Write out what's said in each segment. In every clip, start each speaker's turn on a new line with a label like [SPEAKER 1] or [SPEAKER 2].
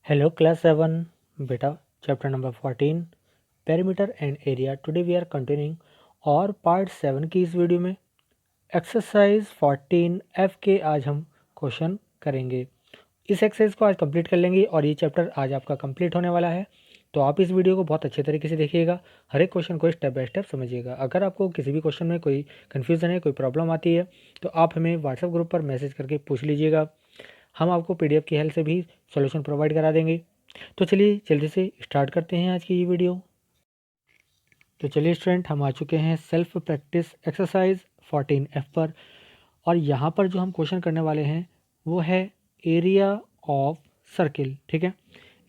[SPEAKER 1] Hello class 7 beta chapter number 14 perimeter and area. Today we are continuing और part 7 की इस video में exercise 14 F के आज हम क्वेश्चन करेंगे। इस एक्सरसाइज को आज कंप्लीट कर लेंगे और ये चैप्टर आज आपका कंप्लीट होने वाला है। तो आप इस वीडियो को बहुत अच्छे तरीके से देखिएगा, हर एक क्वेश्चन को स्टेप बाय स्टेप समझिएगा। अगर आपको किसी भी क्वेश्चन में कोई कन्फ्यूज़न है, कोई प्रॉब्लम आती है तो आप हमें व्हाट्सएप ग्रुप पर मैसेज करके पूछ लीजिएगा। हम आपको PDF की हेल्प से भी सॉल्यूशन प्रोवाइड करा देंगे। तो चलिए जल्दी से स्टार्ट करते हैं आज की ये वीडियो। तो चलिए स्टूडेंट, हम आ चुके हैं सेल्फ प्रैक्टिस एक्सरसाइज 14F पर और यहाँ पर जो हम क्वेश्चन करने वाले हैं वो है एरिया ऑफ सर्किल। ठीक है,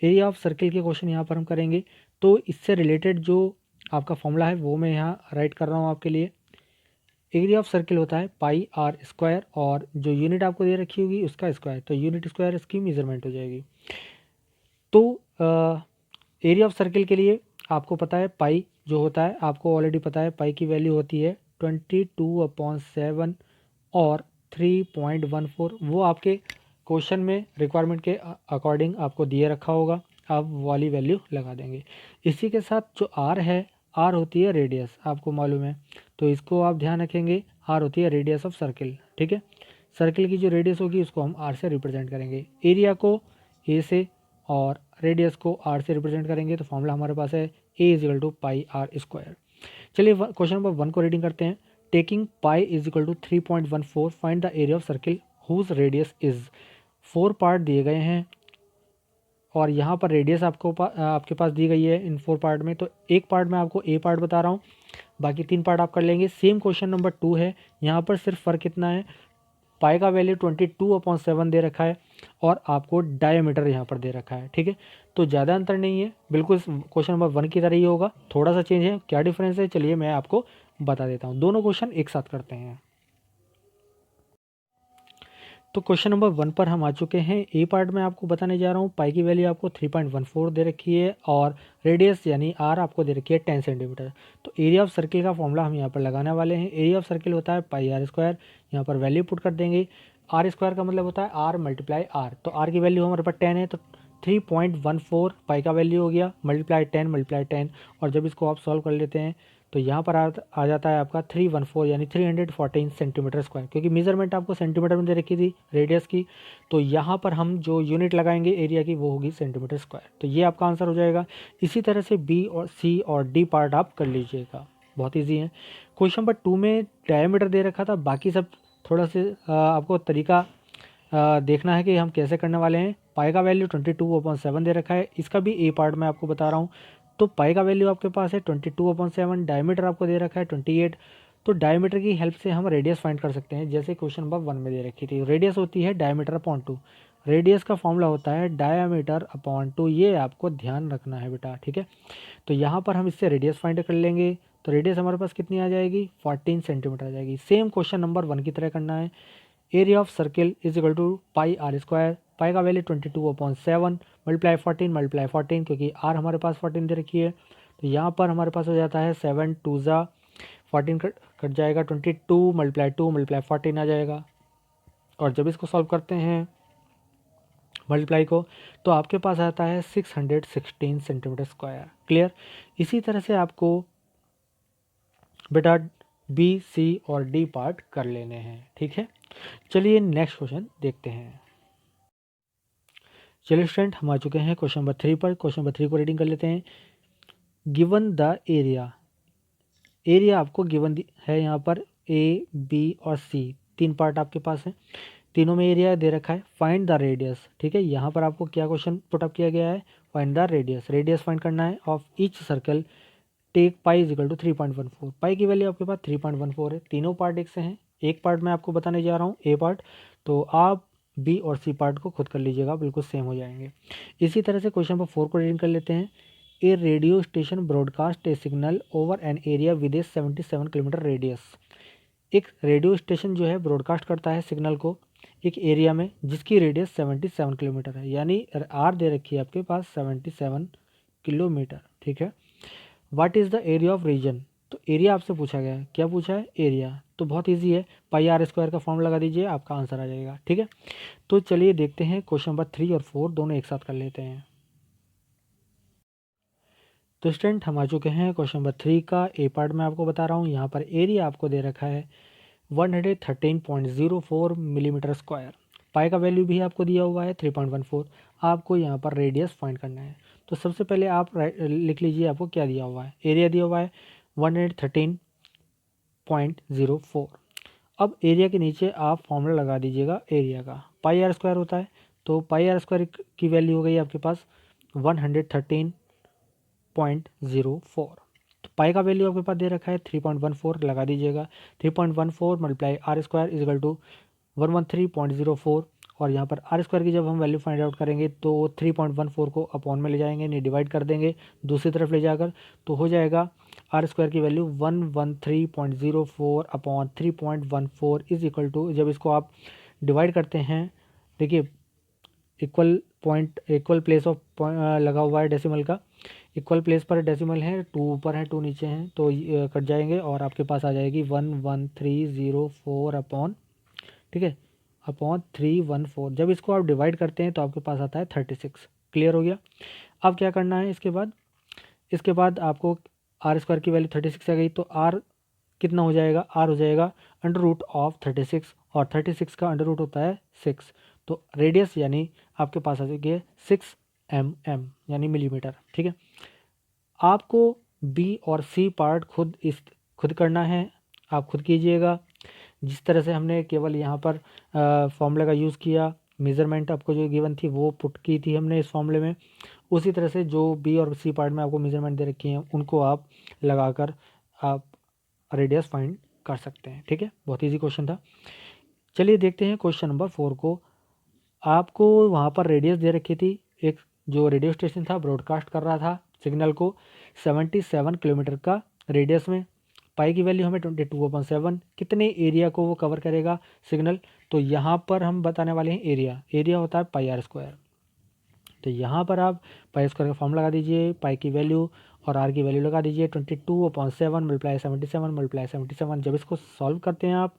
[SPEAKER 1] एरिया ऑफ सर्किल के क्वेश्चन यहाँ पर हम करेंगे। तो इससे रिलेटेड जो आपका फॉर्मूला है वो मैं यहाँ राइट कर रहा हूँ आपके लिए। एरिया ऑफ सर्किल होता है पाई आर स्क्वायर और जो यूनिट आपको दे रखी होगी उसका स्क्वायर, तो यूनिट स्क्वायर इसकी मेजरमेंट हो जाएगी। तो एरिया ऑफ सर्किल के लिए आपको पता है पाई जो होता है, आपको ऑलरेडी पता है पाई की वैल्यू होती है 22/7 और 3.14। वो आपके क्वेश्चन में रिक्वायरमेंट के अकॉर्डिंग आपको दिए रखा होगा, आप वाली वैल्यू लगा देंगे। इसी के साथ जो आर है, आर होती है रेडियस, आपको मालूम है, तो इसको आप ध्यान रखेंगे। आर होती है रेडियस ऑफ सर्किल। ठीक है, सर्किल की जो रेडियस होगी उसको हम आर से रिप्रेजेंट करेंगे, एरिया को ए से और रेडियस को आर से रिप्रेजेंट करेंगे। तो फॉर्मूला हमारे पास है A=πr²। चलिए क्वेश्चन नंबर 1 को रीडिंग करते हैं। Taking π=3.14 find the area of circle whose radius is. 4 part दिए गए हैं और यहाँ पर रेडियस आपके पास दी गई है इन 4 पार्ट में। तो एक पार्ट मैं आपको ए पार्ट बता रहा हूँ, बाकी 3 पार्ट आप कर लेंगे। सेम क्वेश्चन नंबर 2 है, यहाँ पर सिर्फ फ़र्क कितना है, पाई का वैल्यू 22/7 दे रखा है और आपको डायमीटर यहाँ पर दे रखा है। ठीक है, तो ज़्यादा अंतर नहीं है, बिल्कुल क्वेश्चन नंबर 1 की तरह ही होगा। थोड़ा सा चेंज है, क्या डिफरेंस है चलिए मैं आपको बता देता हूँ। दोनों क्वेश्चन एक साथ करते हैं। तो क्वेश्चन नंबर 1 पर हम आ चुके हैं। ए पार्ट में आपको बताने जा रहा हूँ, पाई की वैल्यू आपको 3.14 दे रखी है और रेडियस यानी आर आपको दे रखी है 10 सेंटीमीटर। तो एरिया ऑफ सर्किल का फॉर्मूला हम यहाँ पर लगाने वाले हैं। एरिया ऑफ सर्किल होता है पाई आर स्क्वायर, यहाँ पर वैल्यू पुट कर देंगे। आर स्क्वायर का मतलब होता है आर मल्टीप्लाई आर, तो आर की वैल्यू हमारे पास 10 है, तो 3.14 पाई का वैल्यू हो गया मल्टीप्लाई 10 और जब इसको आप सॉल्व कर लेते हैं तो यहाँ पर आ जाता है आपका 314 यानी 314 सेंटीमीटर स्क्वायर, क्योंकि मेजरमेंट आपको सेंटीमीटर में दे रखी थी रेडियस की। तो यहाँ पर हम जो यूनिट लगाएंगे एरिया की वो होगी सेंटीमीटर स्क्वायर। तो ये आपका आंसर हो जाएगा। इसी तरह से बी और सी और डी पार्ट आप कर लीजिएगा, बहुत ईजी है। क्वेश्चन नंबर 2 में डायमीटर दे रखा था, बाकी सब थोड़ा से आपको तरीका देखना है कि हम कैसे करने वाले हैं। पाई का वैल्यू 22/7 दे रखा है, इसका भी ए पार्ट मैं आपको बता रहा हूँ। तो पाई का वैल्यू आपके पास है 22/7, डायमीटर आपको दे रखा है 28। तो डायमीटर की हेल्प से हम रेडियस फाइंड कर सकते हैं, जैसे क्वेश्चन नंबर 1 में दे रखी थी। रेडियस होती है डायमीटर अपॉन 2, रेडियस का फॉर्मूला होता है डायमीटर अपॉन 2, ये आपको ध्यान रखना है बेटा। ठीक है, तो यहाँ पर हम इससे रेडियस फाइंड कर लेंगे। तो रेडियस हमारे पास कितनी आ जाएगी, 14 सेंटीमीटर आ जाएगी। सेम क्वेश्चन नंबर 1 की तरह करना है। Area of circle is equal to pi r square, pi का वैल्यू 22/7 मल्टीप्लाई 14 क्योंकि आर हमारे पास 14 दे रखी है। तो यहाँ पर हमारे पास हो जाता है 7 2 ज़ा 14 कट जाएगा, 22 × 2 × 14 आ जाएगा। और जब इसको सॉल्व करते हैं मल्टीप्लाई को तो आपके पास आता है 616 सेंटीमीटर स्क्वायर। क्लियर। इसी तरह से आपको बेटा बी सी और डी पार्ट कर लेने हैं। ठीक है, चलिए नेक्स्ट क्वेश्चन देखते हैं। चलिए स्टूडेंट, हम आ चुके हैं क्वेश्चन नंबर 3 पर। क्वेश्चन नंबर 3 को रीडिंग कर लेते हैं। गिवन द एरिया, एरिया आपको गिवन है यहाँ पर ए बी और सी, 3 पार्ट आपके पास है, तीनों में एरिया दे रखा है। Find the radius. ठीक है, यहाँ पर आपको क्या क्वेश्चन पुटअप किया गया है, find the radius, radius find करना है of each circle. Take pi is equal to 3.14, pi की वैल्यू आपके पास 3.14 है। तीनों पार्ट एक से हैं, एक पार्ट मैं आपको बताने जा रहा हूँ ए पार्ट, तो आप बी और सी पार्ट को खुद कर लीजिएगा, बिल्कुल सेम हो जाएंगे। इसी तरह से क्वेश्चन नंबर 4 को रीडिंग कर लेते हैं। A radio station broadcast a signal over an area with a 77 kilometre radius. एक रेडियो स्टेशन जो है ब्रॉडकास्ट करता है सिग्नल को एक एरिया में जिसकी रेडियस 77 किलोमीटर है, यानी आर दे रखी है आपके पास 77 किलोमीटर। ठीक है, what is the area of region. तो एरिया आपसे पूछा गया है, क्या पूछा है, एरिया। तो तो बहुत ईजी है, पाई आर स्क्वायर का फॉर्मूला लगा दीजिए, आपका आंसर आ जाएगा। ठीक है, तो चलिए देखते हैं क्वेश्चन नंबर 3 और 4 दोनों एक साथ कर लेते हैं। तो स्टूडेंट हम आ चुके हैं क्वेश्चन नंबर 3 का ए पार्ट में आपको बता रहा हूँ। यहाँ पर एरिया आपको दे रखा है 113.04 मिलीमीटर स्क्वायर। पाई का वैल्यू भी आपको दिया हुआ है 3.14। आपको यहाँ पर रेडियस फाइंड करना है। तो सबसे पहले आप लिख लीजिए आपको क्या दिया हुआ है। एरिया दिया हुआ है 113.04। अब एरिया के नीचे आप फॉर्मूला लगा दीजिएगा एरिया का, पाई आर स्क्वायर होता है। तो पाई आर स्क्वायर की वैल्यू हो गई आपके पास 113.04। तो पाई का वैल्यू आपके पास दे रखा है 3.14, लगा दीजिएगा। 3.14 multiply r square is equal to 113.04। और यहाँ पर आर स्क्वायर की जब हम वैल्यू फाइंड आउट करेंगे तो 3.14 को अपॉन में ले जाएंगे, नहीं डिवाइड कर देंगे दूसरी तरफ ले जाकर, तो हो जाएगा आर स्क्वायर की value 113.04 upon 3.14 is equal to, जब इसको आप डिवाइड करते हैं, देखिए equal point, equal place of लगा हुआ है डेसिमल का, इक्वल प्लेस पर डेसिमल है, 2 ऊपर है 2 नीचे हैं, तो कट जाएंगे और आपके पास आ जाएगी 11304 अपॉन, ठीक है, अपॉन 314। जब इसको आप डिवाइड करते हैं तो आपके पास आता है 36। क्लियर हो गया। अब क्या करना है इसके बाद आपको आर स्क्वायर की वैल्यू 36 आ गई, तो आर कितना हो जाएगा, आर हो जाएगा अंडर रूट ऑफ 36, और 36 का अंडर रूट होता है 6। तो रेडियस यानी आपके पास आ जाएगी 6 mm यानी मिलीमीटर। ठीक है, आपको बी और सी पार्ट खुद करना है, आप खुद कीजिएगा। जिस तरह से हमने केवल यहाँ पर फॉर्मूले का यूज़ किया, मेज़रमेंट आपको जो गिवन थी वो पुट की थी हमने इस फॉर्मूले में, उसी तरह से जो बी और सी पार्ट में आपको मेज़रमेंट दे रखी हैं उनको आप लगाकर आप रेडियस फाइंड कर सकते हैं। ठीक है, बहुत इजी क्वेश्चन था। चलिए देखते हैं क्वेश्चन नंबर 4 को। आपको वहाँ पर रेडियस दे रखी थी, एक जो रेडियो स्टेशन था ब्रॉडकास्ट कर रहा था सिग्नल को 77 किलोमीटर का रेडियस में। पाई की वैल्यू हमें 22/7, कितने एरिया को वो कवर करेगा सिग्नल, तो यहाँ पर हम बताने वाले हैं एरिया। एरिया होता है पाई आर स्क्वायर। तो यहाँ पर आप पाई स्क्वायर का फॉर्म लगा दीजिए, पाई की वैल्यू और आर की वैल्यू लगा दीजिए 22/7 मल्टीप्लाई 77 मल्टीप्लाई 77। जब इसको सॉल्व करते हैं आप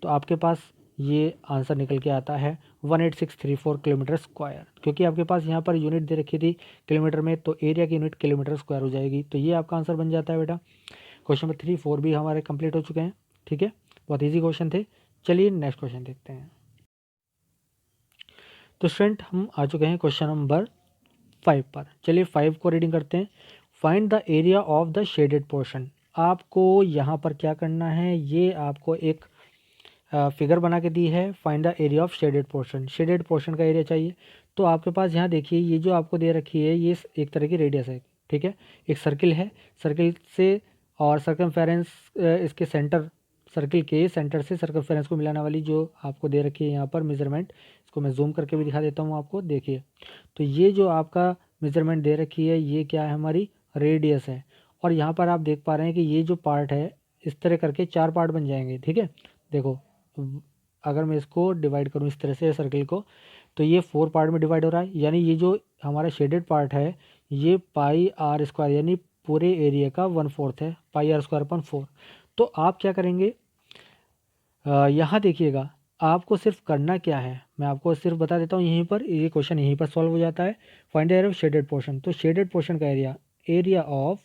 [SPEAKER 1] तो आपके पास ये आंसर निकल के आता है 18634 किलोमीटर स्क्वायर। क्योंकि आपके पास यहाँ पर यूनिट दे रखी थी किलोमीटर में, तो एरिया की यूनिट किलोमीटर स्क्वायर हो जाएगी, तो ये आपका आंसर बन जाता है बेटा। क्वेश्चन नंबर 3, 4 भी हमारे कंप्लीट हो चुके हैं। ठीक है, बहुत ईजी क्वेश्चन थे। चलिए नेक्स्ट क्वेश्चन देखते हैं। तो स्टूडेंट हम आ चुके हैं क्वेश्चन नंबर 5 पर। चलिए 5 को रीडिंग करते हैं। Find the area of the shaded portion. आपको यहाँ पर क्या करना है, ये आपको एक फिगर बना के दी है, find the area of shaded portion. Shaded portion का एरिया चाहिए। तो आपके पास यहाँ देखिए ये जो आपको दे रखी है ये एक तरह की रेडियस है। ठीक है, एक सर्किल है, सर्किल से और सर्कमफेरेंस इसके सेंटर, सर्किल के सेंटर से सर्कमफेरेंस को मिलाने वाली जो आपको दे रखी है यहाँ पर मेजरमेंट, इसको मैं जूम करके भी दिखा देता हूँ आपको। देखिए तो ये जो आपका मेजरमेंट दे रखी है ये क्या है, हमारी रेडियस है। और यहाँ पर आप देख पा रहे हैं कि ये जो पार्ट है इस तरह करके 4 पार्ट बन जाएंगे। ठीक है, देखो अगर मैं इसको डिवाइड करूँ इस तरह से सर्किल को, तो ये 4 पार्ट में डिवाइड हो रहा है। यानी ये जो हमारा शेडेड पार्ट है ये पाई आर स्क्वायर यानी पूरे एरिया का 1/4 है, पाई आर स्क्वायर अपॉन 4। तो आप क्या करेंगे, यहाँ देखिएगा आपको सिर्फ करना क्या है, मैं आपको सिर्फ बता देता हूँ। यहीं पर ये क्वेश्चन यहीं पर सॉल्व हो जाता है। Find area of shaded portion. तो शेडेड पोर्शन का area, area of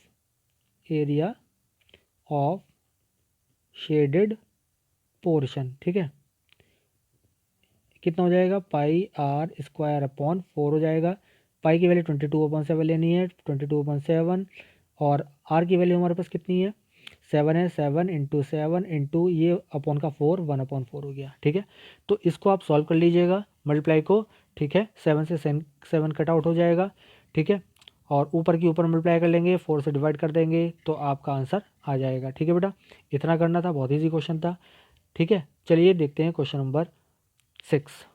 [SPEAKER 1] shaded portion, ठीक है, कितना हो जाएगा, पाई आर स्क्वायर अपॉन 4 हो जाएगा। पाई की वैल्यू 22/7 लेनी है, 22/7, और आर की वैल्यू हमारे पास कितनी है, 7 है। 7 ये अपॉन का 4, 1/4 हो गया। ठीक है, तो इसको आप सॉल्व कर लीजिएगा मल्टीप्लाई को। ठीक है, 7 से 7 कट आउट हो जाएगा। ठीक है, और ऊपर की ऊपर मल्टीप्लाई कर लेंगे, 4 से डिवाइड कर देंगे तो आपका आंसर आ जाएगा। ठीक है बेटा, इतना करना था, बहुत ईजी क्वेश्चन था। ठीक है, चलिए देखते हैं क्वेश्चन नंबर 6।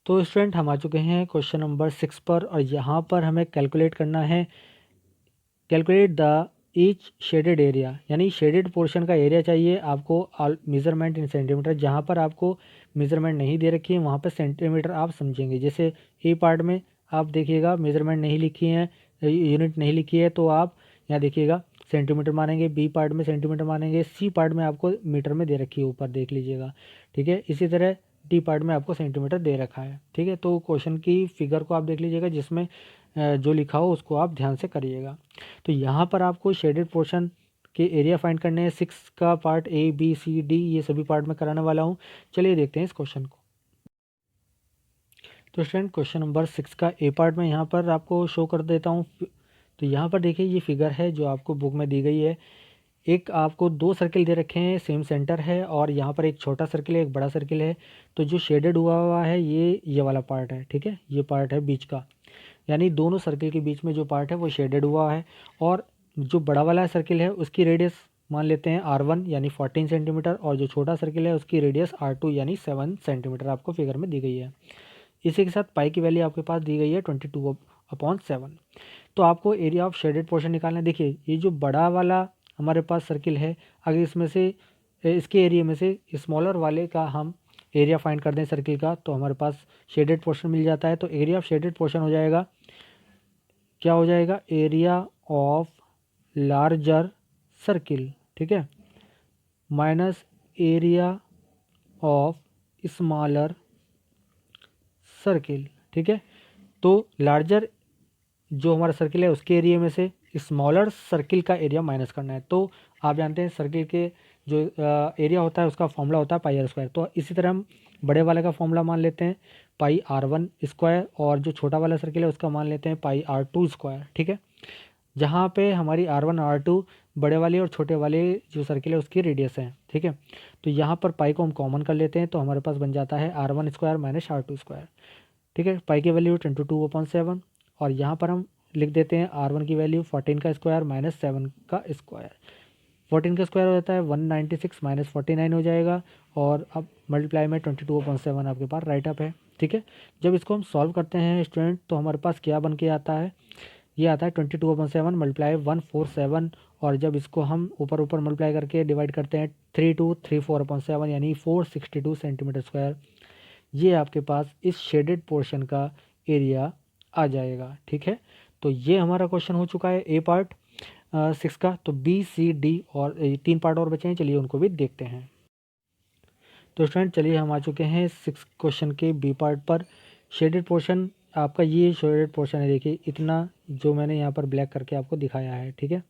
[SPEAKER 1] तो स्टूडेंट हम आ चुके हैं क्वेश्चन नंबर 6 पर, और यहाँ पर हमें कैलकुलेट करना है, calculate the each shaded area, यानी शेडेड पोर्शन का एरिया चाहिए आपको। मेजरमेंट इन सेंटीमीटर, जहाँ पर आपको मेजरमेंट नहीं दे रखी है वहाँ पर सेंटीमीटर आप समझेंगे। जैसे ए पार्ट में आप देखिएगा मेजरमेंट नहीं लिखी है, यूनिट नहीं लिखी है, तो आप यहाँ देखिएगा सेंटीमीटर मानेंगे, बी पार्ट में सेंटीमीटर मानेंगे, सी पार्ट में आपको मीटर में दे रखी है ऊपर देख लीजिएगा, ठीक है। इसी तरह डी पार्ट में आपको सेंटीमीटर दे रखा है, ठीक है। तो क्वेश्चन की फिगर को आप देख लीजिएगा, जिसमें जो लिखा हो उसको आप ध्यान से करिएगा। तो यहाँ पर आपको शेडेड पोर्शन के एरिया फाइंड करने हैं। 6 का part A B C D ये सभी पार्ट में कराने वाला हूँ। चलिए देखते हैं इस क्वेश्चन को। तो स्टूडेंट क्वेश्चन नंबर 6 का ए पार्ट में यहाँ पर आपको शो कर देता हूँ। तो यहाँ पर देखिए ये फिगर है जो आपको बुक में दी गई है। एक आपको 2 सर्किल दे रखे हैं, सेम सेंटर है, और यहाँ पर एक छोटा सर्किल है, एक बड़ा सर्किल है। तो जो शेडेड हुआ है ये वाला पार्ट है, ठीक है। ये पार्ट है बीच का, यानी दोनों सर्किल के बीच में जो पार्ट है वो शेडेड हुआ है। और जो बड़ा वाला सर्किल है उसकी रेडियस मान लेते हैं R1 यानी 14 सेंटीमीटर, और जो छोटा सर्किल है उसकी रेडियस R2 यानी 7 सेंटीमीटर आपको फिगर में दी गई है। इसी के साथ पाई की वैल्यू आपके पास दी गई है 22/7। तो आपको एरिया ऑफ शेडेड पोर्शन निकालना है। देखिए ये जो बड़ा वाला हमारे पास सर्किल है, अगर इसमें से इसके एरिया में से स्मॉलर वाले का हम एरिया फाइंड कर दें सर्किल का, तो हमारे पास शेडेड पोर्शन मिल जाता है। तो एरिया ऑफ शेडेड पोर्शन हो जाएगा, क्या हो जाएगा, एरिया ऑफ लार्जर सर्किल, ठीक है, minus area of smaller circle, ठीक है। तो लार्जर जो हमारा सर्किल है उसके एरिया में से स्मॉलर सर्किल का एरिया माइनस करना है। तो आप जानते हैं सर्किल के जो एरिया होता है उसका फॉर्मूला होता है पाई आर स्क्वायर। तो इसी तरह हम बड़े वाले का फॉर्मूला मान लेते हैं पाई R1 स्क्वायर, और जो छोटा वाला सर्किल है उसका मान लेते हैं पाई R2 स्क्वायर, ठीक है। जहाँ पे हमारी R1 R2 बड़े वाले और छोटे वाले जो सर्किल है उसकी रेडियस है, ठीक है। तो यहाँ पर पाई को हम कॉमन कर लेते हैं, तो हमारे पास बन जाता है R1 square minus R2 square, ठीक है। पाई की वैल्यू 22/7, और यहाँ पर हम लिख देते हैं R1 की वैल्यू 14 का स्क्वायर माइनस 7 का स्क्वायर। 14 का स्क्वायर हो जाता है 196 माइनस 49 हो जाएगा, और अब मल्टीप्लाई में 22/7 आपके पास राइट अप है, ठीक है। जब इसको हम सॉल्व करते हैं स्टूडेंट, तो हमारे पास क्या बन के आता है, ये आता है 22/7 मल्टीप्लाई 147, और जब इसको हम ऊपर ऊपर मल्टीप्लाई करके डिवाइड करते हैं 3234/7 यानी 462 सेंटीमीटर स्क्वायर, ये आपके पास इस शेडेड पोर्शन का एरिया आ जाएगा, ठीक है। तो ये हमारा क्वेश्चन हो चुका है ए पार्ट 6 का। तो बी सी डी और 3 पार्ट और बचे हैं, चलिए उनको भी देखते हैं। तो स्टूडेंट चलिए हम आ चुके हैं 6 क्वेश्चन के बी पार्ट पर। शेडेड पोर्शन आपका ये शेडेड पोर्शन है, देखिए इतना जो मैंने यहाँ पर ब्लैक करके आपको दिखाया है, ठीक है।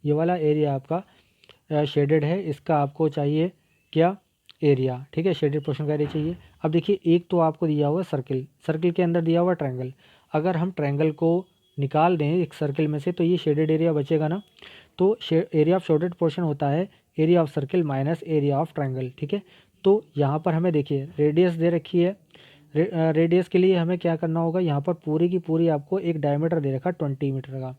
[SPEAKER 1] ये वाला एरिया आपका शेडेड है, इसका आपको चाहिए क्या, एरिया, ठीक है। शेडेड पोर्शन का एरिया चाहिए। अब देखिए एक तो आपको दिया हुआ सर्किल, सर्किल के अंदर दिया हुआ ट्रायंगल, अगर हम ट्रायंगल को निकाल दें एक सर्किल में से तो ये शेडेड एरिया बचेगा ना। तो एरिया ऑफ शेडेड पोर्शन होता है area of circle minus area of triangle, ठीक है। तो यहाँ पर हमें देखिए रेडियस दे रखी है, रेडियस के लिए हमें क्या करना होगा, यहाँ पर पूरी की पूरी आपको एक डायमीटर दे रखा 20 मीटर का।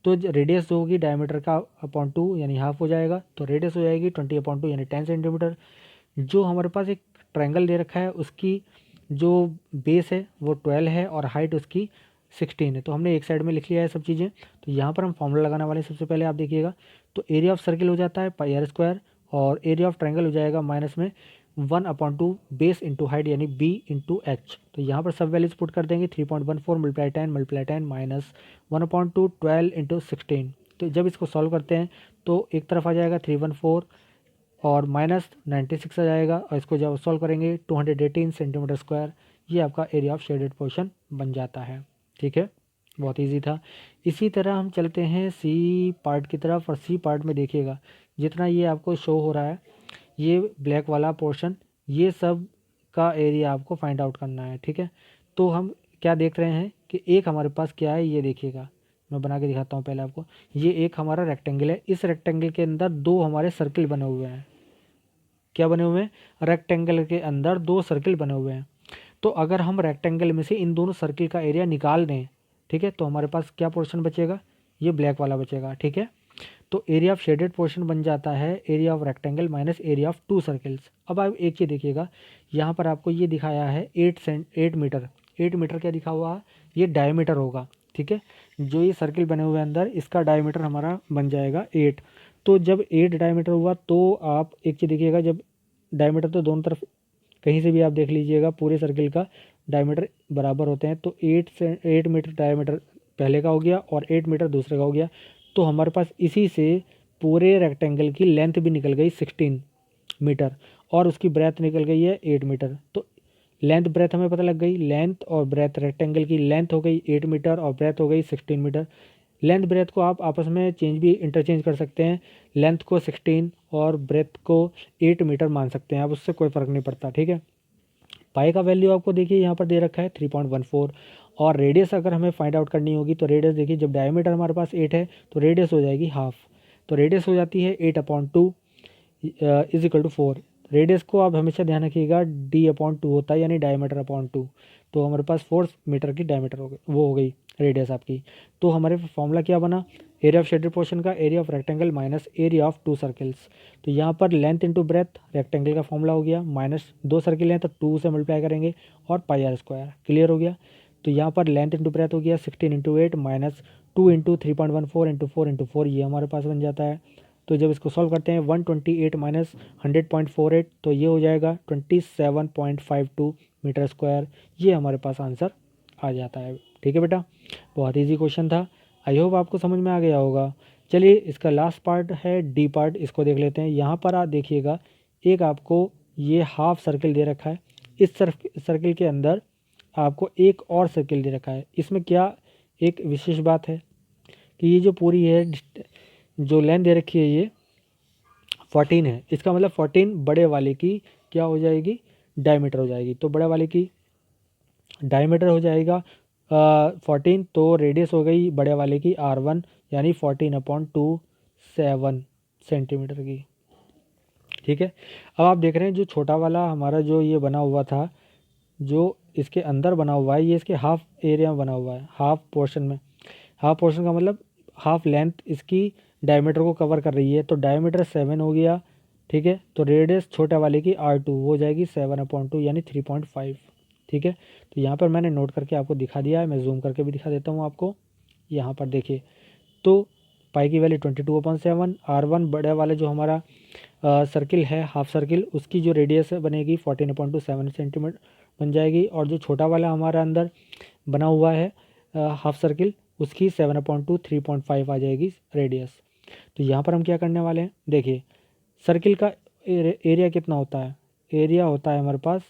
[SPEAKER 1] तो रेडियस जो होगी डायमीटर का अपॉन 2 यानी हाफ हो जाएगा, तो रेडियस हो जाएगी 20/2 यानी 10 सेंटीमीटर। जो हमारे पास एक ट्रायंगल दे रखा है उसकी जो बेस है वो 12 है और हाइट उसकी 16 है। तो हमने एक साइड में लिख लिया है सब चीज़ें। तो यहाँ पर हम फॉर्मूला लगाने वाले हैं। सबसे पहले आप देखिएगा, तो एरिया ऑफ सर्किल हो जाता है पाई आर स्क्वायर, और एरिया ऑफ ट्रायंगल हो जाएगा माइनस में 1/2 बेस इंटू हाइट यानी बी इंटू एच। तो यहाँ पर सब वैल्यूज पुट कर देंगे, 3.14 मल्टीप्लाई 10 माइनस 1/2 12 इंटू 16। तो जब इसको सॉल्व करते हैं तो एक तरफ आ जाएगा 314 और माइनस 96 आ जाएगा, और इसको जब सॉल्व करेंगे 218 सेंटीमीटर स्क्वायर, ये आपका एरिया ऑफ शेडेड पोर्शन बन जाता है, ठीक है। बहुत इजी था। इसी तरह हम चलते हैं सी पार्ट की तरफ, और सी पार्ट में देखिएगा जितना ये आपको शो हो रहा है, ये ब्लैक वाला पोर्शन, ये सब का एरिया आपको फाइंड आउट करना है, ठीक है। तो हम क्या देख रहे हैं कि एक हमारे पास क्या है, ये देखिएगा मैं बना के दिखाता हूँ पहले आपको। ये एक हमारा रेक्टेंगल है, इस रेक्टेंगल के अंदर 2 हमारे सर्किल बने हुए हैं। क्या बने हुए हैं, रेक्टेंगल के अंदर 2 सर्किल बने हुए हैं। तो अगर हम रेक्टेंगल में से इन दोनों सर्किल का एरिया निकाल दें, ठीक है, तो हमारे पास क्या पोर्शन बचेगा, ये ब्लैक वाला बचेगा, ठीक है। तो एरिया ऑफ शेडेड पोर्शन बन जाता है area of rectangle minus area of 2 circles. अब आप एक चीज़ देखिएगा, यहाँ पर आपको ये दिखाया है 8 मीटर। 8 मीटर क्या दिखा हुआ है, ये डायमीटर होगा, ठीक है। जो ये सर्किल बने हुए हैं अंदर, इसका डायमीटर हमारा बन जाएगा 8। तो जब 8 डायमीटर हुआ तो आप एक चीज़ देखिएगा, जब डायमीटर तो दोनों तरफ कहीं से भी आप देख लीजिएगा पूरे सर्किल का डायमीटर बराबर होते हैं। तो 8 मीटर डायमीटर पहले का हो गया और 8 मीटर दूसरे का हो गया। तो हमारे पास इसी से पूरे रेक्टेंगल की लेंथ भी निकल गई 16 मीटर और उसकी ब्रेथ निकल गई है 8 मीटर। तो लेंथ ब्रेथ हमें पता लग गई, लेंथ और ब्रेथ रेक्टेंगल की लेंथ हो गई 8 मीटर और ब्रेथ हो गई 16 मीटर। लेंथ ब्रेथ को आप आपस में चेंज भी इंटरचेंज कर सकते हैं, लेंथ को 16 और ब्रेथ को 8 मीटर मान सकते हैं आप, उससे कोई फ़र्क नहीं पड़ता, ठीक है। पाई का वैल्यू आपको देखिए यहाँ पर दे रखा है 3.14 और रेडियस अगर हमें फाइंड आउट करनी होगी तो रेडियस देखिए, जब डायमीटर हमारे पास 8 है तो रेडियस हो जाएगी हाफ, तो रेडियस हो जाती है 8/2 इज इक्वल टू 4। रेडियस को आप हमेशा ध्यान रखिएगा d/2 होता है, यानी डायमीटर अपॉन 2। तो हमारे पास 4 मीटर की डायमीटर हो गई, वो हो गई रेडियस आपकी। तो हमारे फॉर्मूला क्या बना, एरिया ऑफ शेडेड पोर्शन का area of rectangle minus area of 2 circles. तो यहाँ पर लेंथ इंटू ब्रेथ रेक्टेंगल का फॉर्मूला हो गया, माइनस 2 सर्किल हैं तो 2 से मल्टीप्लाई करेंगे और πr², क्लियर हो गया। तो यहाँ पर लेंथ इंटू ब्रेथ हो गया 16 × 8 माइनस 2 × 3.14 × 4 × 4, ये हमारे पास बन जाता है। तो जब इसको सॉल्व करते हैं 128 माइनस 100.48 तो ये हो जाएगा 27.52 मीटर स्क्वायर, ये हमारे पास आंसर आ जाता है, ठीक है बेटा। बहुत इजी क्वेश्चन था, आई होप आपको समझ में आ गया होगा। चलिए इसका लास्ट पार्ट है डी पार्ट, इसको देख लेते हैं। यहाँ पर आप देखिएगा एक आपको ये हाफ सर्किल दे रखा है, इस सर्किल के अंदर आपको एक और सर्किल दे रखा है। इसमें क्या एक विशेष बात है कि ये जो पूरी है जो लेंथ दे रखी है ये 14 है, इसका मतलब 14 बड़े वाले की क्या हो जाएगी, डायमीटर हो जाएगी। तो बड़े वाले की डायमीटर हो जाएगा 14, तो रेडियस हो गई बड़े वाले की R1 यानी 14/27 सेंटीमीटर की, ठीक है। अब आप देख रहे हैं जो छोटा वाला हमारा जो ये बना हुआ था, जो इसके अंदर बना हुआ है, ये इसके हाफ एरिया में बना हुआ है, हाफ पोर्शन में। हाफ पोर्शन का मतलब हाफ लेंथ इसकी डायमीटर को कवर कर रही है, तो डायमीटर 7 हो गया, ठीक है। तो रेडियस छोटे वाले की R2 हो जाएगी 7/2 यानी 3.5, ठीक है। तो यहाँ पर मैंने नोट करके आपको दिखा दिया है, मैं जूम करके भी दिखा देता हूँ आपको। यहाँ पर देखिए तो पाई की वैल्यू 22/7, R1 बड़े वाले जो हमारा सर्किल है हाफ सर्किल, उसकी जो रेडियस बनेगी 14/7 सेंटीमीटर बन जाएगी, और जो छोटा वाला हमारा अंदर बना हुआ है हाफ सर्किल, उसकी 7/2 3.5 आ जाएगी रेडियस। तो यहाँ पर हम क्या करने वाले हैं, देखिए सर्किल का एरिया कितना होता है, एरिया होता है हमारे पास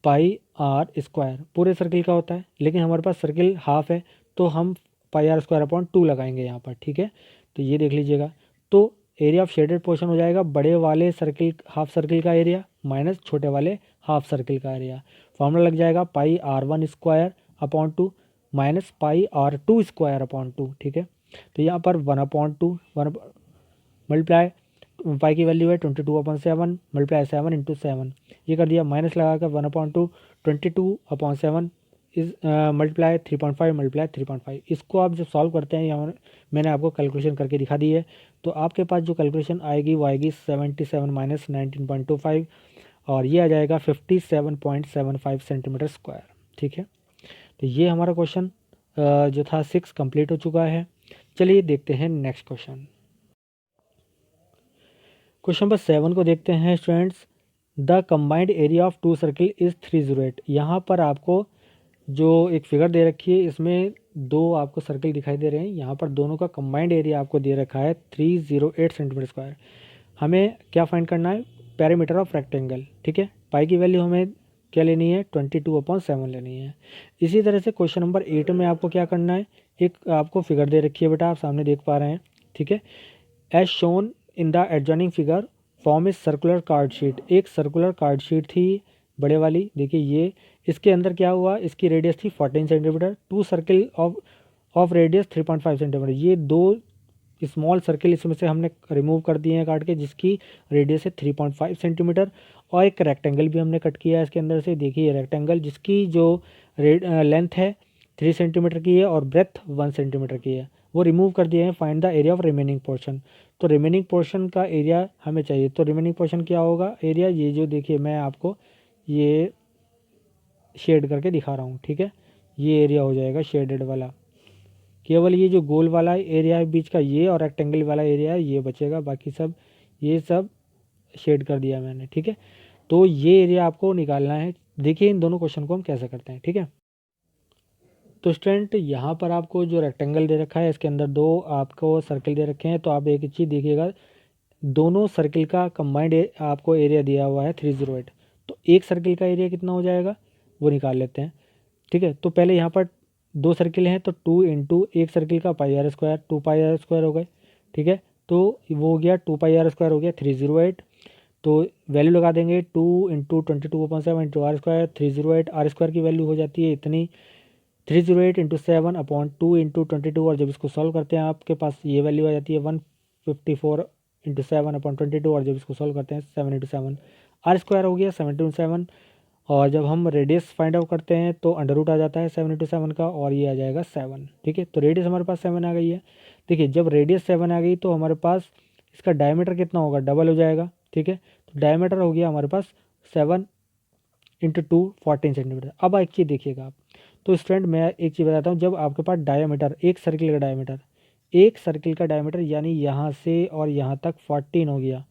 [SPEAKER 1] πr², पूरे सर्किल का होता है, लेकिन हमारे पास सर्किल हाफ है तो हम πr²/2 लगाएंगे यहाँ पर, ठीक है। तो ये देख लीजिएगा, तो एरिया ऑफ शेडेड पोर्शन हो जाएगा बड़े वाले सर्किल हाफ सर्किल का एरिया माइनस छोटे वाले हाफ सर्किल का एरिया। फॉर्मूला लग जाएगा πr1² माइनस πr2²/2, ठीक है। तो यहाँ पर 1/2 1 मल्टीप्लाई पाई की वैल्यू है 22/7 मल्टीप्लाई 7 × 7, ये कर दिया, माइनस लगाकर 1/2 22/7 इस मल्टीप्लाई 3.5 मल्टीप्लाई 3.5। इसको आप जब सॉल्व करते हैं, यहाँ मैंने आपको कैलकुलेशन करके दिखा दी है, तो आपके पास जो कैलकुलेशन आएगी वो आएगी 77 माइनस 19.25 और ये आ जाएगा 57.75 सेंटीमीटर स्क्वायर, ठीक है। तो ये हमारा क्वेश्चन जो था 6 कंप्लीट हो चुका है। चलिए देखते हैं नेक्स्ट क्वेश्चन। क्वेश्चन नंबर 7 को देखते हैं students. The combined area of 2 circle is 308। यहाँ पर आपको जो एक फिगर दे रखी है, इसमें दो आपको सर्किल दिखाई दे रहे हैं, यहाँ पर दोनों का कंबाइंड एरिया आपको दे रखा है 308 सेंटीमीटर स्क्वायर। हमें क्या फाइंड करना है, पेरीमीटर ऑफ रेक्टेंगल, ठीक है। पाई की वैल्यू हमें क्या लेनी है, 22/7 लेनी है। इसी तरह से क्वेश्चन नंबर 8 में आपको क्या करना है, एक आपको फिगर दे रखी है बेटा, आप सामने देख पा रहे हैं, ठीक है। As shown in the adjoining figure form is circular card sheet. एक सर्कुलर कार्ड शीट थी बड़े वाली, देखिए ये, इसके अंदर क्या हुआ, इसकी रेडियस थी 14 centimetre, 2 circle of radius 3.5 centimetre. ये दो स्मॉल सर्किल इसमें से हमने रिमूव कर दिए हैं काट के, जिसकी रेडियस है 3.5 सेंटीमीटर, और एक रेक्टेंगल भी हमने कट किया है इसके अंदर से, देखिए रेक्टेंगल जिसकी जो लेंथ है 3 सेंटीमीटर की है और ब्रेथ 1 सेंटीमीटर की है, वो रिमूव कर दिए हैं। Find the area of remaining portion. तो रिमेनिंग पोर्शन का एरिया हमें चाहिए, तो रिमेनिंग पोर्शन क्या होगा, एरिया ये जो देखिए मैं आपको ये शेड करके दिखा रहा हूँ, ठीक है। ये एरिया हो जाएगा शेडेड वाला, केवल ये जो गोल वाला एरिया है बीच का ये, और रेक्टेंगल वाला एरिया है ये बचेगा, बाकी सब ये सब शेड कर दिया मैंने, ठीक है। तो ये एरिया आपको निकालना है। देखिए इन दोनों क्वेश्चन को हम कैसे करते हैं, ठीक है। तो स्टूडेंट यहाँ पर आपको जो रेक्टेंगल दे रखा है इसके अंदर दो आपको सर्किल दे रखे हैं, तो आप एक चीज़ देखिएगा, दोनों सर्किल का कंबाइंड आपको एरिया दिया हुआ है 308। तो एक सर्किल का एरिया कितना हो जाएगा वो निकाल लेते हैं। ठीक है, तो पहले यहाँ पर दो सर्किल हैं तो 2 इंटू एक सर्किल का pi r square, 2 pi r square हो गए। ठीक है, तो वो हो गया 2 पाई आर स्क्वायर हो गया 308। तो वैल्यू लगा देंगे 2 into 22/7 into r square 308। R square की वैल्यू हो जाती है इतनी 308 इंटू 7/2 इंटू 22, और जब इसको सॉल्व करते हैं आपके पास ये वैल्यू आ जाती है 154 इंटू 7/22, और जब इसको सॉल्व करते हैं 7 इंटू 7 आर स्क्वायर हो गया 7/7। और जब हम रेडियस फाइंड आउट करते हैं तो अंडर रूट आ जाता है 7 इंटू 7 का, और ये आ जाएगा 7। ठीक है, तो रेडियस हमारे पास 7 आ गई है। देखिए जब रेडियस 7 आ गई तो हमारे पास इसका डायमीटर कितना होगा, डबल हो जाएगा। ठीक है, तो डायमीटर हो गया हमारे पास 7 इंटू 2 14 सेंटीमीटर। अब एक चीज़ देखिएगा आप, तो स्टूडेंट मैं एक चीज़ बताता हूँ, जब आपके पास डायमीटर एक सर्किल का डायमीटर यानी यहाँ से और यहाँ तक 14 हो गया,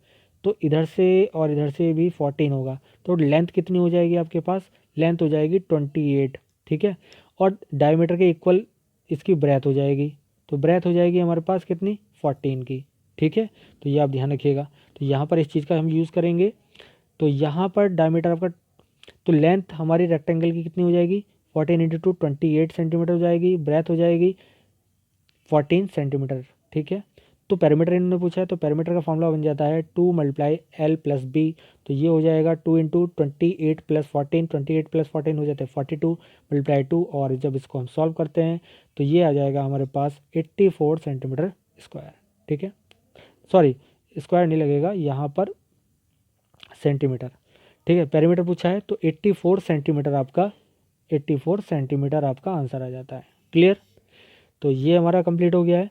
[SPEAKER 1] तो इधर से और इधर से भी 14 होगा, तो लेंथ कितनी हो जाएगी आपके पास, लेंथ हो जाएगी 28। ठीक है, और डायमीटर के इक्वल इसकी ब्रेथ हो जाएगी, तो ब्रेथ हो जाएगी हमारे पास कितनी 14 की। ठीक है, तो ये आप ध्यान रखिएगा, तो यहाँ पर इस चीज़ का हम यूज़ करेंगे। तो यहाँ पर डायमीटर आपका, तो लेंथ हमारी रेक्टेंगल की कितनी हो जाएगी 14 इंटू 2 28 सेंटीमीटर हो जाएगी, ब्रेथ हो जाएगी 14 सेंटीमीटर। ठीक है, तो पैरामीटर इन्होंने पूछा है, तो पैरामीटर का फॉर्मूला बन जाता है 2 मल्टीप्लाई एल प्लस बी। तो ये हो जाएगा 2 इंटू 28 प्लस 14, 28 प्लस 14 हो जाता है 42 मल्टीप्लाई 2, और जब इसको हम सॉल्व करते हैं तो ये आ जाएगा हमारे पास 84 सेंटीमीटर स्क्वायर। ठीक है, सॉरी स्क्वायर नहीं लगेगा यहाँ पर, सेंटीमीटर। ठीक है, पैरामीटर पूछा है तो 84 सेंटीमीटर आपका 84 सेंटीमीटर आपका आंसर आ जाता है। क्लियर, तो ये हमारा कंप्लीट हो गया है।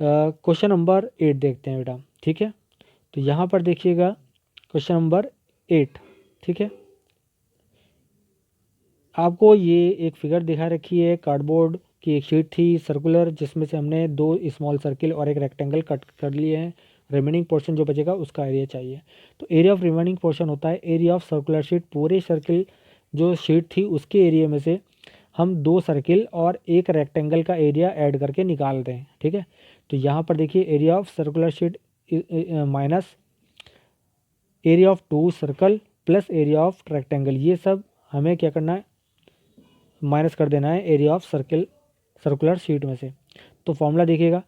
[SPEAKER 1] क्वेश्चन नंबर 8 देखते हैं बेटा। ठीक है, तो यहाँ पर देखिएगा क्वेश्चन नंबर 8। ठीक है, आपको ये एक फिगर दिखा रखी है, कार्डबोर्ड की एक शीट थी सर्कुलर, जिसमें से हमने दो स्मॉल सर्किल और एक रेक्टेंगल कट कर लिए हैं। रिमेनिंग पोर्शन जो बचेगा उसका एरिया चाहिए। तो एरिया ऑफ रिमेनिंग पोर्शन होता है एरिया ऑफ सर्कुलर शीट, पूरे सर्किल जो शीट थी उसके एरिया में से हम दो सर्किल और एक रेक्टेंगल का एरिया ऐड करके निकाल दें। ठीक है, तो यहाँ पर देखिए area of circular sheet minus area of two circle plus area of rectangle, ये सब हमें क्या करना है, माइनस कर देना है एरिया ऑफ सर्कुलर शीट में से। तो फॉर्मूला देखिएगा,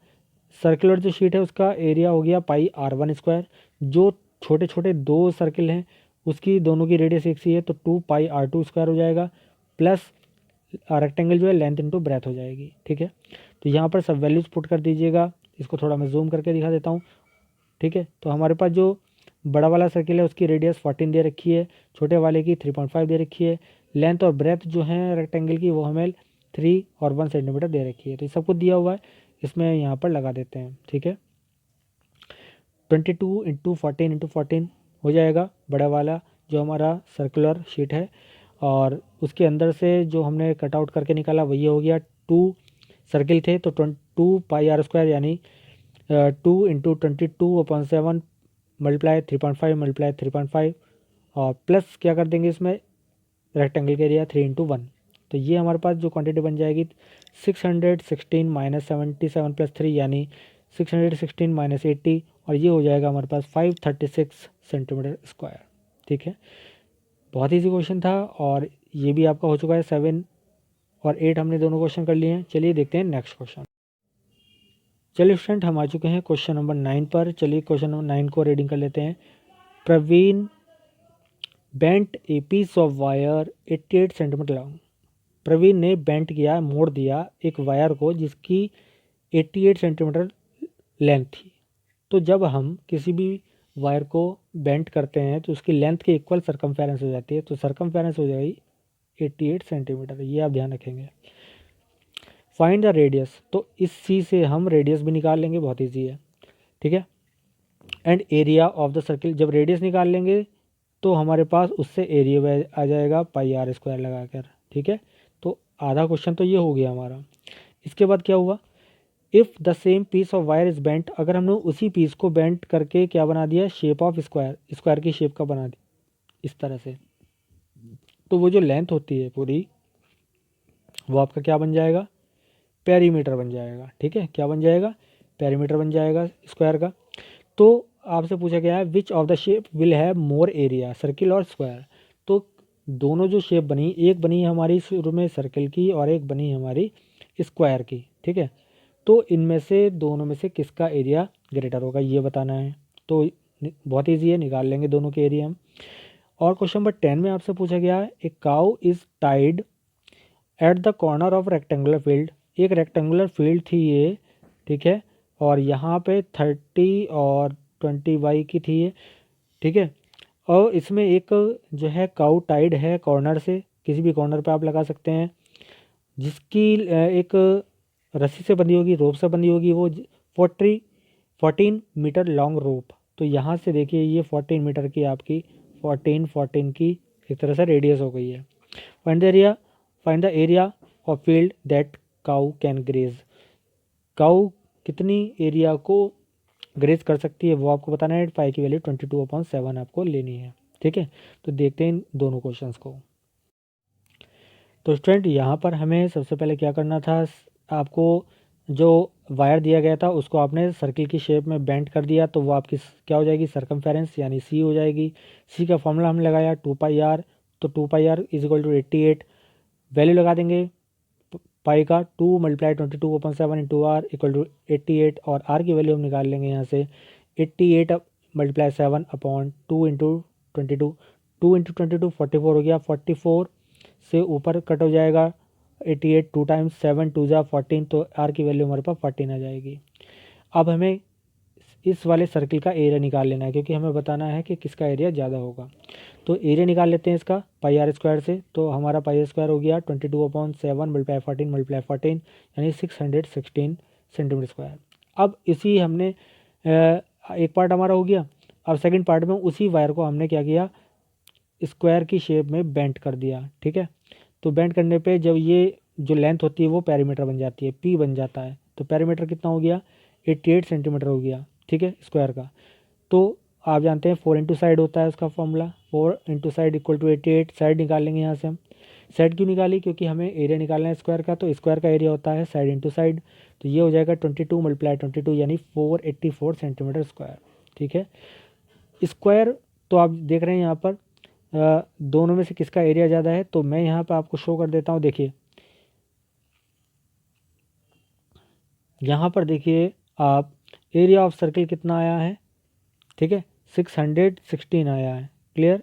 [SPEAKER 1] सर्कुलर जो शीट है उसका एरिया हो गया पाई r1 स्क्वायर, जो छोटे छोटे दो सर्किल हैं उसकी दोनों की रेडियस एक सी है, तो 2 पाई r2 स्क्वायर हो जाएगा, प्लस रेक्टेंगल जो है लेंथ इंटू ब्रेथ हो जाएगी। ठीक है, तो यहाँ पर सब वैल्यूज पुट कर दीजिएगा। इसको थोड़ा मैं जूम करके दिखा देता हूँ। ठीक है, तो हमारे पास जो बड़ा वाला सर्किल है उसकी रेडियस 14 दे रखी है, छोटे वाले की 3.5 दे रखी है, लेंथ और ब्रेथ जो है रेक्टेंगल की वो हमें 3 और 1 सेंटीमीटर दे रखी है। तो ये सब कुछ दिया हुआ है, इसमें यहाँ पर लगा देते हैं। ठीक है, 22 इंटू 14 इंटू 14 हो जाएगा बड़ा वाला जो हमारा सर्कुलर शीट है, और उसके अंदर से जो हमने कटआउट करके निकाला वही हो गया 2 सर्किल थे, तो 2 पाई आर स्क्वायर यानी 2 इंटू 22/7 मल्टीप्लाई 3.5 मल्टीप्लाई 3.5, और प्लस क्या कर देंगे इसमें रेक्टेंगल के एरिया 3 इंटू 1। तो ये हमारे पास जो क्वांटिटी बन जाएगी 616 माइनस 77 प्लस 3 यानी 616 माइनस 80, और ये हो जाएगा हमारे पास 536 सेंटीमीटर स्क्वायर। ठीक है, बहुत ईजी क्वेश्चन था, और ये भी आपका हो चुका है। 7 और 8 हमने दोनों क्वेश्चन कर लिए हैं। चलिए देखते हैं नेक्स्ट क्वेश्चन। चलिए स्टूडेंट हम आ चुके हैं क्वेश्चन नंबर 9 पर। चलिए क्वेश्चन नंबर 9 को रीडिंग कर लेते हैं। Praveen bent a piece of wire 88 centimetre long. Praveen ने बेंट किया, मोड़ दिया एक वायर को जिसकी 88 सेंटीमीटर लेंथ थी। तो जब हम किसी भी वायर को बेंट करते हैं तो उसकी लेंथ के इक्वल सरकमफेरेंस हो जाती है, तो सरकमफेरेंस हो जाएगी 88 सेंटीमीटर, ये आप ध्यान रखेंगे। फाइंड द रेडियस, तो इस सी से हम रेडियस भी निकाल लेंगे, बहुत ईजी है। ठीक है, and area of the circle, जब रेडियस निकाल लेंगे तो हमारे पास उससे एरिया आ जाएगा पाई आर स्क्वायर लगा कर। ठीक है, तो आधा क्वेश्चन तो ये हो गया हमारा। इसके बाद क्या हुआ, if the same piece of wire is bent, अगर हमने उसी पीस को बेंट करके क्या बना दिया, शेप ऑफ स्क्वायर, स्क्वायर की शेप का बना दिया इस तरह से, तो वो जो लेंथ होती है पूरी वो आपका क्या बन जाएगा, पेरीमीटर बन जाएगा। ठीक है, क्या बन जाएगा, पेरीमीटर बन जाएगा स्क्वायर का। तो आपसे पूछा गया है which of the shape will have more area, circle और स्क्वायर। तो दोनों जो शेप बनी, एक बनी हमारी शुरू में सर्किल की और एक बनी हमारी स्क्वायर की। ठीक है, तो इनमें से दोनों में से किसका एरिया ग्रेटर होगा ये बताना है। तो बहुत ईजी है, निकाल लेंगे दोनों के एरिया हम। और क्वेश्चन नंबर 10 में आपसे पूछा गया है a cow is tied at the corner of rectangular field. एक रेक्टेंगुलर फील्ड थी ये, ठीक है, और यहाँ पे 30 और 20 वाई की थी ये। ठीक है, और इसमें एक जो है काउ टाइड है कॉर्नर से, किसी भी कॉर्नर पे आप लगा सकते हैं, जिसकी एक रस्सी से बंधी होगी, रोप से बंधी होगी, वो 14 मीटर लॉन्ग रोप। तो यहाँ से देखिए ये 14 मीटर की आपकी 14 की एक तरह से रेडियस हो गई है। Find the area of field that cow can graze. Cow कितनी एरिया को ग्रेज कर सकती है वो आपको बताना है। पाई की वैल्यू 22/7 आपको लेनी है। ठीक है, तो देखते हैं इन दोनों क्वेश्चंस को। तो स्टूडेंट यहाँ पर हमें सबसे पहले क्या करना था, आपको जो वायर दिया गया था उसको आपने सर्किल की शेप में बेंड कर दिया, तो वो आपकी क्या हो जाएगी, सर्कमफेरेंस यानी सी हो जाएगी। सी का फॉर्मूला हमने लगाया 2πr, तो 2πr is equal to 88। Value लगा देंगे पाई का 2 × 22/7 इंटू आर इक्वल टू 88, और आर की वैल्यू हम निकाल लेंगे यहाँ से 88 × 7/2 इंटू 22। 2 × 22 44 हो गया, 44 से ऊपर कट हो जाएगा 88, 2 टाइम्स 7 2 जा 14, तो आर की वैल्यू हमारे पास 14 आ जाएगी। अब हमें इस वाले सर्किल का एरिया निकाल लेना है, क्योंकि हमें बताना है कि किसका एरिया ज़्यादा होगा। तो एरिया निकाल लेते हैं इसका पाई आर स्क्वायर से। तो हमारा पाई आर स्क्वायर हो गया 22/7 × 14 यानी 616 सेंटीमीटर स्क्वायर। अब इसी हमने एक पार्ट हमारा हो गया। अब सेकंड पार्ट में उसी वायर को हमने क्या किया, स्क्वायर की शेप में बेंड कर दिया। ठीक है, तो बेंड करने पे जब ये जो लेंथ होती है वो पेरीमीटर बन जाती है, पी बन जाता है। तो पेरीमीटर कितना हो गया, 88 सेंटीमीटर हो गया। ठीक है, स्क्वायर का। तो आप जानते हैं 4 इंटू साइड होता है उसका formula, 4 into side equal to 88। Side निकाल लेंगे यहाँ से हम। साइड क्यों निकाली, क्योंकि हमें एरिया निकालना है स्क्वायर का, तो स्क्वायर का एरिया होता है साइड इंटू साइड। तो ये हो जाएगा 22 × 22 यानी 484 सेंटीमीटर स्क्वायर। ठीक है, स्क्वायर तो आप देख रहे हैं यहाँ पर दोनों में से किसका एरिया ज़्यादा है, तो मैं यहाँ पर आपको शो कर देता हूँ। देखिए यहाँ पर देखिए आप, एरिया ऑफ सर्किल कितना आया है, ठीक है, 616 आया है। क्लियर,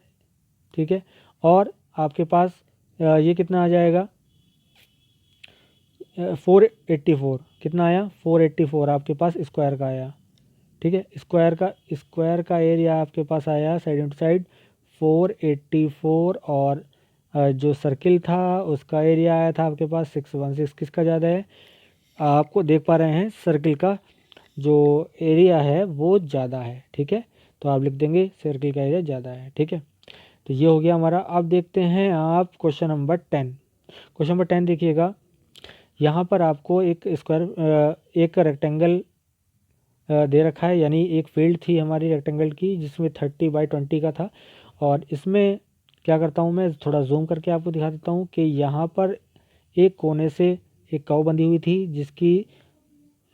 [SPEAKER 1] ठीक है, और आपके पास ये कितना आ जाएगा, 484 कितना आया, 484 आपके पास स्क्वायर का आया। ठीक है, स्क्वायर का एरिया आपके पास आया साइड इंटू साइड 484, और जो सर्किल था उसका एरिया आया था आपके पास 616। किसका ज़्यादा है, आपको देख पा रहे हैं सर्किल का जो एरिया है वो ज़्यादा है। ठीक है, तो आप लिख देंगे सर्किल का एरिया ज़्यादा है। ठीक है, तो ये हो गया हमारा। अब देखते हैं आप क्वेश्चन नंबर 10। क्वेश्चन नंबर 10 देखिएगा, यहाँ पर आपको एक एक रेक्टेंगल दे रखा है, यानी एक फील्ड थी हमारी रेक्टेंगल की जिसमें 30/20 का था। और इसमें क्या करता हूँ, मैं थोड़ा जूम करके आपको दिखा देता हूँ कि यहाँ पर एक कोने से एक काऊ बंधी हुई थी जिसकी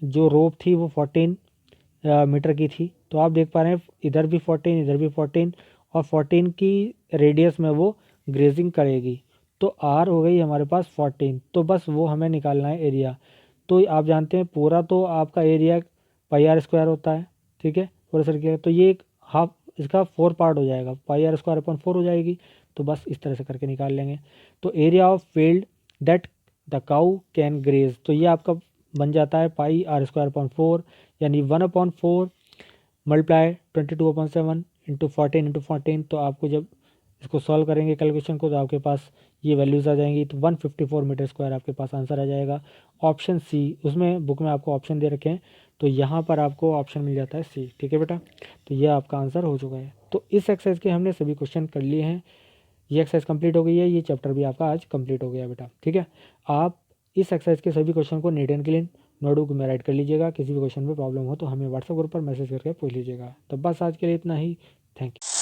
[SPEAKER 1] जो रोप थी वो 14 मीटर की थी। तो आप देख पा रहे हैं इधर भी 14, इधर भी 14, और 14 की रेडियस में वो ग्रेजिंग करेगी। तो आर हो गई हमारे पास 14, तो बस वो हमें निकालना है एरिया। तो आप जानते हैं पूरा तो आपका एरिया पाई आर स्क्वायर होता है। ठीक है, पूरा सर्किल, तो ये एक हाफ इसका 4 पार्ट हो जाएगा, पाई आर स्क्वायर अपॉन 4 हो जाएगी। तो बस इस तरह से करके निकाल लेंगे। तो area of field that the cow can graze, तो ये आपका बन जाता है पाई आर स्क्वायर अपॉन 4, यानी 1/4 मल्टीप्लाई 22/7 इंटू 14 तो आपको जब इसको सॉल्व करेंगे कैलकुलेशन को तो आपके पास ये वैल्यूज़ आ जाएंगी। तो 154 मीटर स्क्वायर आपके पास आंसर आ जाएगा। ऑप्शन सी, उसमें बुक में आपको ऑप्शन दे रखे हैं, तो यहाँ पर आपको ऑप्शन मिल जाता है सी। ठीक है बेटा, तो ये आपका आंसर हो चुका है। तो इस एक्सरसाइज के हमने सभी क्वेश्चन कर लिए हैं। ये एक्सरसाइज कंप्लीट हो गई है, ये चैप्टर भी आपका आज कंप्लीट हो गया बेटा। ठीक है, आप इस एक्सरसाइज के सभी क्वेश्चन को नीट एंड क्लीन नोटबुक में राइट कर लीजिएगा। किसी भी क्वेश्चन में प्रॉब्लम हो तो हमें व्हाट्सएप ग्रुप पर मैसेज करके पूछ लीजिएगा। तो बस आज के लिए इतना ही। Thank you.